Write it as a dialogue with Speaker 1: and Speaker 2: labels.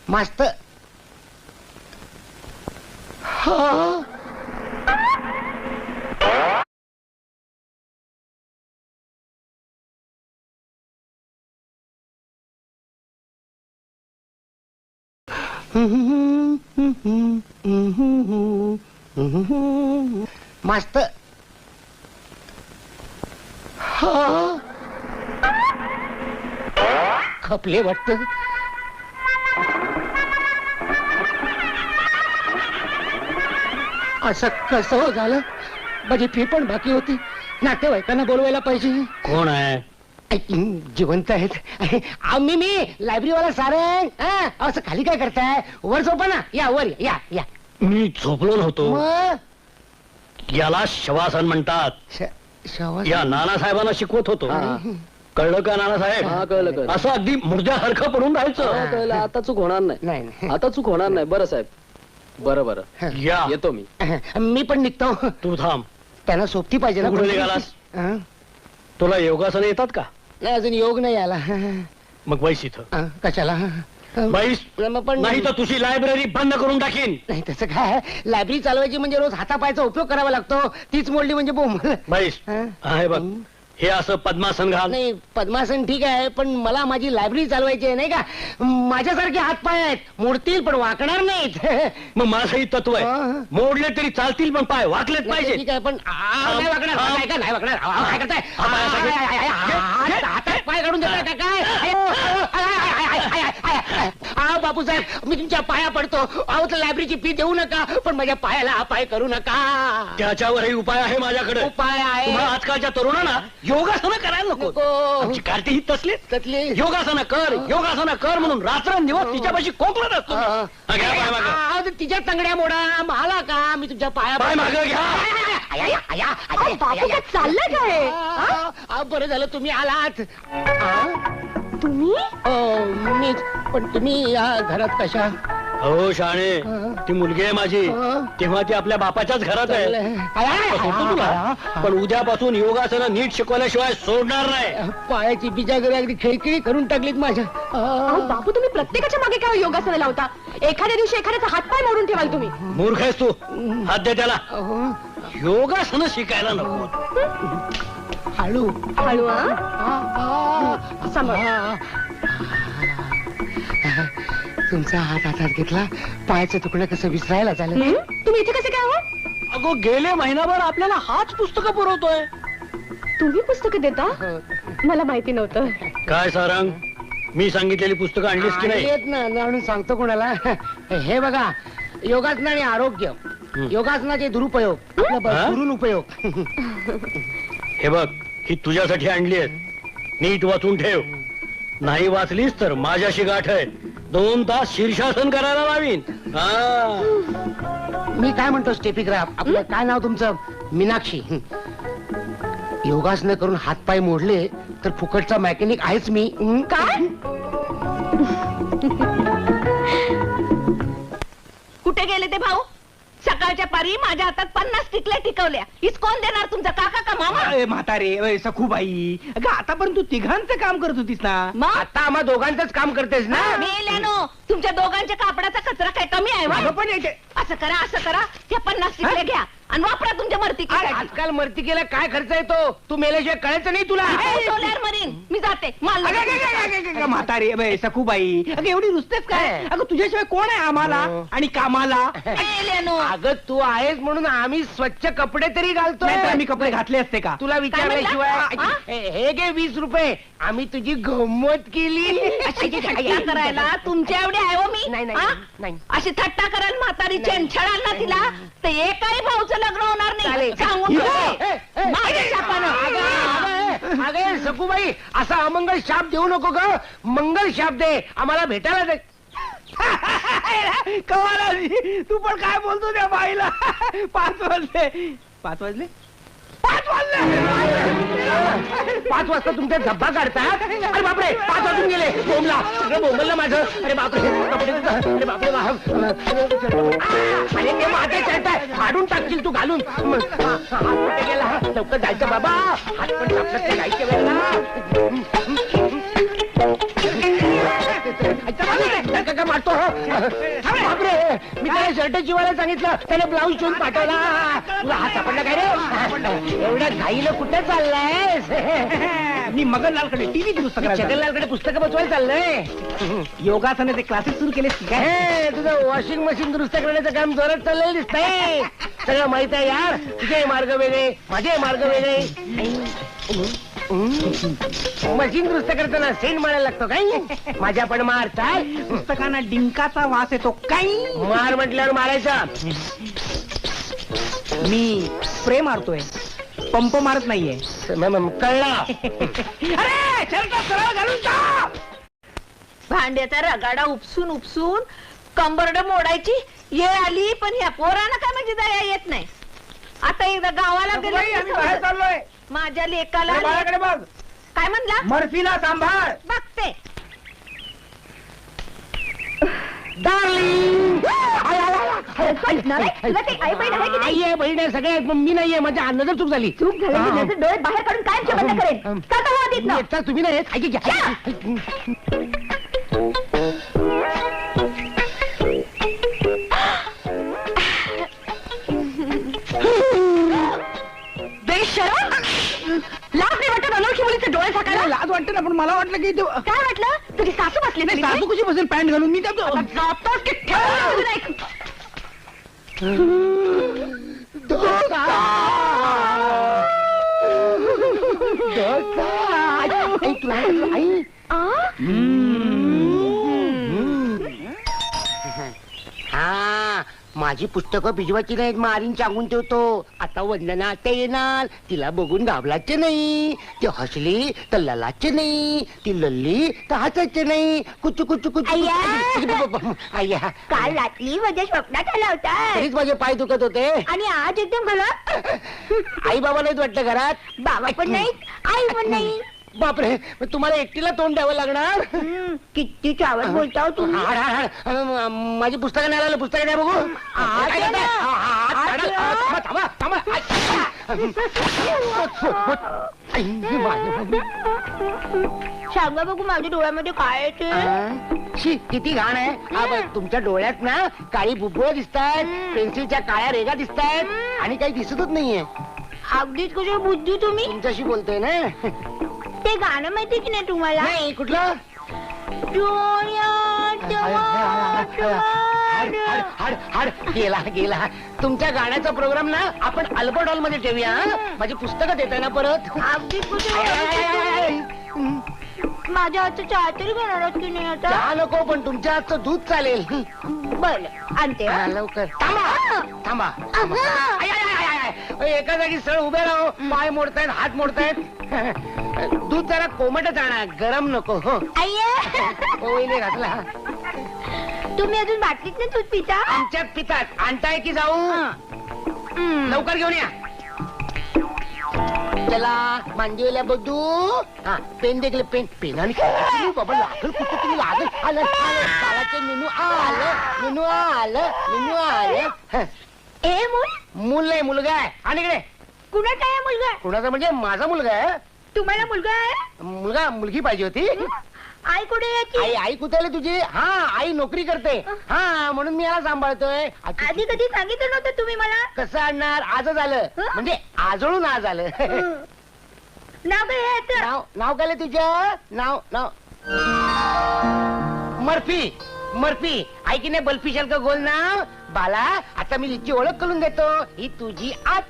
Speaker 1: मस्त. हा मस्त. हा खपले वाटत. असं कसं हो झालं? माझी फी पण बाकी होती. नातेवाईकांना बोलवायला पाहिजे.
Speaker 2: कोण आहे?
Speaker 1: जिवंत आहेत. मी लायब्ररीवाला सारंग. असं खाली काय करताय? वर झोपा ना. या वर या या.
Speaker 2: मी झोपलो नव्हतो.
Speaker 1: मग
Speaker 2: याला शवासन म्हणतात. या नानासाहेबांना शिकवत होतो. कळलं का नानासाहेब?
Speaker 3: कळलं.
Speaker 2: असं अगदी मुर्द्यासारखं पडून राहायचं.
Speaker 3: कळलं. आता चूक होणार नाही.
Speaker 1: नाही
Speaker 3: आता चूक होणार नाही. बरं साहेब. बरं
Speaker 2: या
Speaker 3: येतो मी.
Speaker 1: मी पण निघतो.
Speaker 2: तू थांब.
Speaker 1: त्यांना सोबती पाहिजे ना.
Speaker 2: कुठे निघालास?
Speaker 1: हं?
Speaker 2: तुला योगासनं येतात का?
Speaker 1: नाही अजून योग नाही आला.
Speaker 2: मग बैस इथं.
Speaker 1: कशाला?
Speaker 2: बैस.
Speaker 1: पण
Speaker 2: नाही तर तुझी लायब्ररी बंद करून टाकीन.
Speaker 1: नाही तसं काय. लायब्ररी चालवायची म्हणजे रोज हातापायचा उपयोग करावा लागतो. तीच मोडली म्हणजे बोंबल.
Speaker 2: बैस. आहे बघ, हे असं पद्मासन घाल.
Speaker 1: नाही पद्मासन ठीक आहे, पण मला माझी लायब्ररी चालवायची आहे नाही का. माझ्यासारखे हातपाय आहेत, मोडतील पण वाकणार नाहीत.
Speaker 2: मग माझंही तत्व आहे, मोडले तरी चालतील पण पाय वाकलेच पाहिजे.
Speaker 1: ठीक आहे पण नाही वाकणार. नाही वाकणार. काय करताय? हातात पाय काढून देताय का काय? बापू साहेब मी तुमच्या पाया पडतो. अहो तर लायब्ररीची फी देऊ नका, पण माझ्या पायाला अपाय करू नका.
Speaker 2: त्याच्यावरही उपाय आहे माझ्याकडे.
Speaker 1: उपाय आहे?
Speaker 2: तुम्हाला आजकालच्या तरुणांना योगासनं करायला नको. आमची कार्ती ही तसली योगासनं कर म्हणून रात्रंदिवस तिच्यापाशी कोकलत असतो.
Speaker 1: तिच्या तंगड्या मोडा मला का. मी तुमच्या पाया
Speaker 2: मागं घ्या.
Speaker 4: चाललंय काय?
Speaker 1: बरं झालं तुम्ही आलात.
Speaker 4: तुम्ही?
Speaker 1: मी पण तुम्ही या घरात कशा?
Speaker 2: हो शाणे, ती मुलगी आहे माझी. तेव्हा ती आपल्या बापाच्याच घरात आहे. तुला पण उद्यापासून योगासनं नीट शिकवल्याशिवाय सोडणार नाही.
Speaker 1: पायाची बिजागरी अगदी खिळखिळी करून टाकलीत माझ्या.
Speaker 4: बापू तुम्ही प्रत्येकाच्या मागे काय योगासनं लावता? एखाद्या दिवशी एखाद्याचा हातपाय मोडून ठेवाल तुम्ही.
Speaker 2: मूर्ख आहेस तू. हात दे त्याला. योगासनं शिकायला नको.
Speaker 1: हळू
Speaker 4: हळू.
Speaker 1: तुमचा हात हातात घेतला. पायाचं तुकडं कसं विसरायला झालं.
Speaker 4: तुम्ही इथे कसे काय हो?
Speaker 2: अगो गेले महिनाभर आपल्याला हाच पुस्तकं पुरवतोय.
Speaker 4: तुम्ही पुस्तकं देता? मला माहिती नव्हतं.
Speaker 2: काय सारंग, मी सांगितलेली पुस्तकं आणलीस की नाही?
Speaker 1: येत ना आणून सांगतो कोणाला. हे बघा, योगासन आणि आरोग्य, योगासनाचे दुरुपयोग, दुरून उपयोग.
Speaker 2: हे बघ, ही तुझ्यासाठी आणली आहेत. नीट वाचून ठेव. नाही वाचलीस तर माझ्याशी गाठ आहे. 2 तास शीर्षासन करायला लावीन.
Speaker 1: मी काय म्हणतो स्टेपिग्राफ, आपलं काय नाव तुमचं? मीनाक्षी. योगासनं करून हातपाय मोडले तर फुकटचा मेकॅनिक आहेच मी.
Speaker 4: काय? कुठे गेले ते भाऊ? सकाळच्या पारी माझ्या हातात 50 टिकल्या टिकवल्या. हीच कोण देणार? तुमचा काका का मामा?
Speaker 5: म्हातारे सखूबाई, अगं आतापर्यंत तू तिघांचं काम करत होतीस ना.
Speaker 4: मग
Speaker 1: आता आम्हा दोघांचंच काम करतेस ना.
Speaker 4: मेल्यानो, तुमच्या दोघांच्या कापडाचा कचरा काय कमी आहे
Speaker 5: अगं
Speaker 4: वा?
Speaker 5: पण याचे-
Speaker 4: असं करा त्या 50 टिकल्या घ्या आणि वापरा तुमच्या मर्ती.
Speaker 1: आजकाल मर्तिकेला काय खर्च येतो? तू मेल्याशिवाय कळायचं नाही तुला.
Speaker 4: मरीन मी जाते. माल
Speaker 5: अगं म्हातारे सखूबाई, अगं एवढी रुसतेस काय? अगं तुझ्याशिवाय कोण आहे आम्हाला आणि कामाला?
Speaker 4: मेल्यानो.
Speaker 1: अगं तू आहेस म्हणून आम्ही स्वच्छ कपडे तरी घालतो.
Speaker 5: नाहीतर आम्ही कपडे घातले असते का?
Speaker 1: तुला विचारल्याशिवाय हे घे 20 रुपये. आम्ही तुझी गंमत केली.
Speaker 4: अशी थट्टा करायला तुमच्या एवढे आहे हो मी?
Speaker 1: नाही, नाही,
Speaker 4: हा?
Speaker 1: नाही.
Speaker 4: अशी थट्टा करायला म्हातारीची छळाल ना तिला तर एकही भाऊचं लग्न होणार नाही.
Speaker 1: चालेल.
Speaker 4: सांगून ठेवते. माझ्या शापानं.
Speaker 1: अगे सखूबाई, असा अमंगल शाप देऊ नको ग. मंगल शाप दे. आम्हाला भेटायला दे.
Speaker 5: कमाल, तू पण काय बोलतो त्या बाईला? 5 वाजले. 5 वाजले? 5 वाजले.
Speaker 1: 5 वाजता तुमच्या धब्बा काढतात? अरे बापरे, 5 वाजून गेले. बोंबला सगळं बोंबललं माझं. अरे बापरे, अरे बापरे, अरे ते माझे शर्ट आहे, काढून टाकशील तू घालून. हात कुठे गेला? लवकर जायचं बाबा. हात पण सापडत नाही जायच्या वेळेला. बापरे मी त्याला शर्ट शिवायला सांगितलं त्याने ब्लाऊज शिवून पाठवला. तुला हात सापडला काय रे? एवढ्या घाईला कुठे चाललायस?
Speaker 5: मी मगनलालकडे टीव्ही दुरुस्त करायला
Speaker 1: छगनलालकडे पुस्तकं बसवायला चाललंय.
Speaker 5: योगासनाचे क्लासेस सुरू केले काय?
Speaker 1: हे तुझं वॉशिंग मशीन दुरुस्त करण्याचं काम जोरात चाललेलं दिसतंय. सगळं माहित आहे यार. तुझे मार्ग वेगळे माझे मार्ग वेगळे. मशीन दुरुस्त करताना सेंट मारायला लागतो काय? माझ्या पण मार चाल.
Speaker 5: पुस्तकांना डिंकाचा वास येतो काही.
Speaker 1: मार म्हटल्यावर मारायचा.
Speaker 5: मी स्प्रे मारतोय, पंप मारत नाहीये.
Speaker 1: कळला.
Speaker 5: अरे शर्ट सरळ घालून जा.
Speaker 4: भांड्याचा रगाडा उपसून उपसून कंबरड मोडायची ये आली, पण ह्या पोरानं काय म्हणजे दया येत नाही. आता एकदा गावाला
Speaker 5: नको बाई, आम्ही बाहेर
Speaker 4: गेलो
Speaker 5: चाललोय.
Speaker 4: माझ्या लेकाला
Speaker 5: अरे बाळाकडे बघ.
Speaker 4: काय म्हणला?
Speaker 5: मर्फीला सांभाळ.
Speaker 4: बघते.
Speaker 1: डार्लिंग
Speaker 4: तुला काही आई बहीण आहे की नाही?
Speaker 1: आई आहे बहीण आहे सगळे आहेत, पण मी नाहीये. माझ्या नजर चूक झाली.
Speaker 4: चूक झाली की नजर डोळे बाहेर काढून कायमचे बंद करेन. का तर हो तिथनं?
Speaker 1: एकटा तुम्ही नाही आहेत. ऐक घ्या.
Speaker 4: बेशरम! लाज नाही वाटत अनोळखी मुलीचे डोळे झाकायला?
Speaker 5: लाज वाटते ना, पण मला वाटलं की ते
Speaker 4: काय वाटलं? तुझी सासू बसली
Speaker 5: नाही,
Speaker 4: तरी
Speaker 5: सासू कशी बसेल पॅन्ट घालून? मी त्यात
Speaker 4: आता जातोस की ठेवून नाही?
Speaker 1: आई हा माझी पुस्तकं भिजवायची नाहीत. मारीन सांगून ठेवतो. आता वंदना आता येणार. तिला बघून घाबरायचे नाही. ती हसली तर ललाचे नाही. ती लल्ली तर हसायचे नाही. कुचू कुचू कुचू. आय्या
Speaker 4: काल रात्री माझ्या स्वप्नात आला होता
Speaker 1: तरीच माझे पाय दुखत होते.
Speaker 4: आणि आज एकदम मला
Speaker 1: आई बाबा नाहीत वाटतं घरात.
Speaker 4: बाबा पण नाही, आई पण नाही.
Speaker 1: बापरे मग तुम्हाला एकटीला तोंड द्यावं लागणार.
Speaker 4: किती चावत बोलता हो तुम्ही.
Speaker 1: हाड, हाड, हाड. माझी पुस्तकं नाही आलं. पुस्तकं नाही बघू. काय करताय? थांबा, थांबा, थांबा. आई, माझं.
Speaker 4: सांगा बघू माझ्या डोळ्यामध्ये काय येते.
Speaker 1: शी, किती घाण आहे. हा बघ, तुमच्या डोळ्यात ना काळी बुबुळ दिसतायत. पेन्सिलच्या काळ्या रेगा दिसतायत आणि काही दिसतच नाहीये.
Speaker 4: अगदीच कशी बुद्धी तुम्ही.
Speaker 1: तुमच्याशी बोलतोय ना.
Speaker 4: ते गाणं माहिती की नाही तुम्हाला?
Speaker 1: नाही कुठलं.
Speaker 4: डोळ्यात
Speaker 1: हाड, हाड, हाड. गेला गेला. तुमच्या गाण्याचा प्रोग्राम ना आपण अल्बर्ट हॉल मध्ये ठेवूया. हा? माझी पुस्तकं देताय ना परत.
Speaker 4: अगदीच कशी माझ्या हातचं चहा तरी घेणार की नाही आता?
Speaker 1: चहा नको, पण तुमच्या हातचं दूध चालेल.
Speaker 4: बरं आणते.
Speaker 1: हा, लवकर. थांबा थांबा. I, I, I, I, I. एका जागी सळ उभे राहो. पाय मोडतायत, हात मोडतायत. दूध जरा कोमटच आणा, गरम नको. हो ओईने घातला.
Speaker 4: तुम्ही अजून बाटलीत नाही दूध पिता?
Speaker 1: आमच्यात पितात. आणताय की जाऊ? लवकर घेऊन या. चला मांडीला बघू. हा पेन देखले. पेन पेनाने बाबा लागल कुठे तुम्ही लागल. आलं आलं मेनू आलं. मेनू आलं. मेनू आलं.
Speaker 4: ए मूल
Speaker 1: मूल नाही मुलगा आहे. आणि इकडे
Speaker 4: कुणाचा आहे मुलगा?
Speaker 1: कुणाचा म्हणजे माझा मुलगा आहे.
Speaker 4: तुम्हाला मुलगा आहे?
Speaker 1: मुलगा मुलगी पाहिजे होती.
Speaker 4: आई कुठे याची?
Speaker 1: आई आई कुठे आली तुझी? हा आई नोकरी करते. हा म्हणून मी याला सांभाळतोय.
Speaker 4: आधी कधी सांगितलं नव्हतं तुम्ही मला?
Speaker 1: कसं आणणार? आजच आलं. म्हणजे आजळून आज आलं.
Speaker 4: नाव काय आहे याचं?
Speaker 1: नाव नाव काय तुझं? नाव नाव मर्फी. मर्फी ऐकी नाही बल्फी शल्क गोल नाव. बाला आता मी हिची ओळख करून देतो. ही तुझी